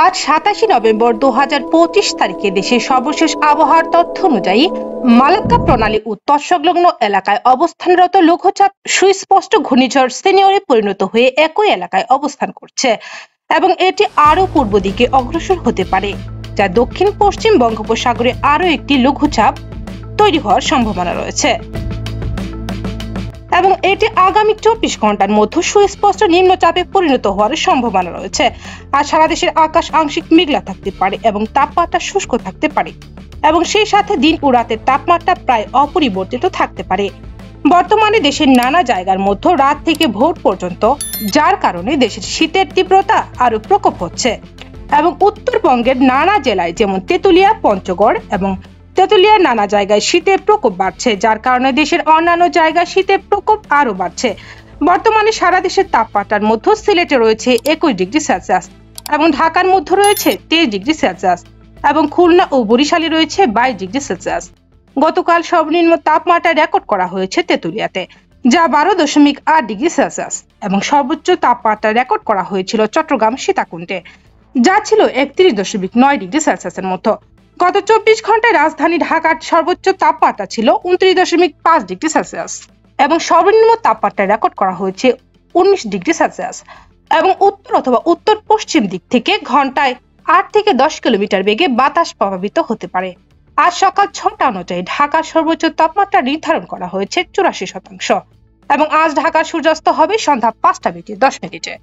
আজ 27 নভেম্বর 2025 তারিখে দেশের সর্বশেষ আবহাওয়ার তথ্য অনুযায়ী মালাক্কা প্রণালী ও তৎসংলগ্ন এলাকায় অবস্থানরত লঘুচাপ সুস্পষ্ট ঘূর্ণিঝড় সেনিয়রে পরিণত হয়ে একই এলাকায় অবস্থান করছে এবং এটি আরও পূর্ব দিকে অগ্রসর হতে পারে, যা দক্ষিণ পশ্চিম বঙ্গোপসাগরে আরও একটি লঘুচাপ তৈরি হওয়ার সম্ভাবনা রয়েছে এবং এটি আগামী 24 ঘন্টার মধ্যে সুস্পষ্ট নিম্নচাপে পরিণত হওয়ার সম্ভাবনা রয়েছে। আর সারা দেশের আকাশ আংশিক মেঘলা থাকতে পারে এবং তাপমাত্রা শুষ্ক থাকতে পারে এবং সেই সাথে দিন ও রাতের তাপমাত্রা প্রায় অপরিবর্তিত থাকতে পারে। বর্তমানে দেশের নানা জায়গার মধ্যে রাত থেকে ভোর পর্যন্ত, যার কারণে দেশের শীতের তীব্রতা আরো প্রকোপ হচ্ছে এবং উত্তরবঙ্গের নানা জেলায় যেমন তেঁতুলিয়া, পঞ্চগড় এবং তেঁতুলিয়ার নানা জায়গায় শীতের প্রকোপ বাড়ছে, যার কারণে দেশের অন্যান্য জায়গায় শীতের প্রকোপ আরো বাড়ছে। বর্তমানে সারা দেশের তাপমাত্রার মধ্যে সিলেটে রয়েছে 21 ডিগ্রি সেলসিয়াস এবং ঢাকার মধ্যে রয়েছে 23 ডিগ্রি সেলসিয়াস এবং খুলনা ও বরিশালে রয়েছে 22 ডিগ্রি সেলসিয়াস। গতকাল সর্বনিম্ন তাপমাত্রা রেকর্ড করা হয়েছে তেঁতুলিয়াতে, যা 12.8 ডিগ্রি সেলসিয়াস এবং সর্বোচ্চ তাপমাত্রা রেকর্ড করা হয়েছিল চট্টগ্রাম সীতাকুণ্ডে, যা ছিল 31.9 ডিগ্রি সেলসিয়াসের মতো। গত 24 ঘন্টায় রাজধানী ঢাকার সর্বোচ্চ তাপমাত্রা ছিল 29.5 ডিগ্রি সেলসিয়াস এবং সর্বনিম্ন তাপমাত্রা রেকর্ড করা হয়েছে 19 ডিগ্রি সেলসিয়াস এবং উত্তর অথবা উত্তর পশ্চিম দিক থেকে ঘন্টায় 8 থেকে 10 কিলোমিটার বেগে বাতাস প্রভাবিত হতে পারে। আজ সকাল 6টা অনুযায়ী ঢাকার সর্বোচ্চ তাপমাত্রা নির্ধারণ করা হয়েছে 84% এবং আজ ঢাকার সূর্যাস্ত হবে সন্ধ্যা 5টা বেজে 10 মিনিটে।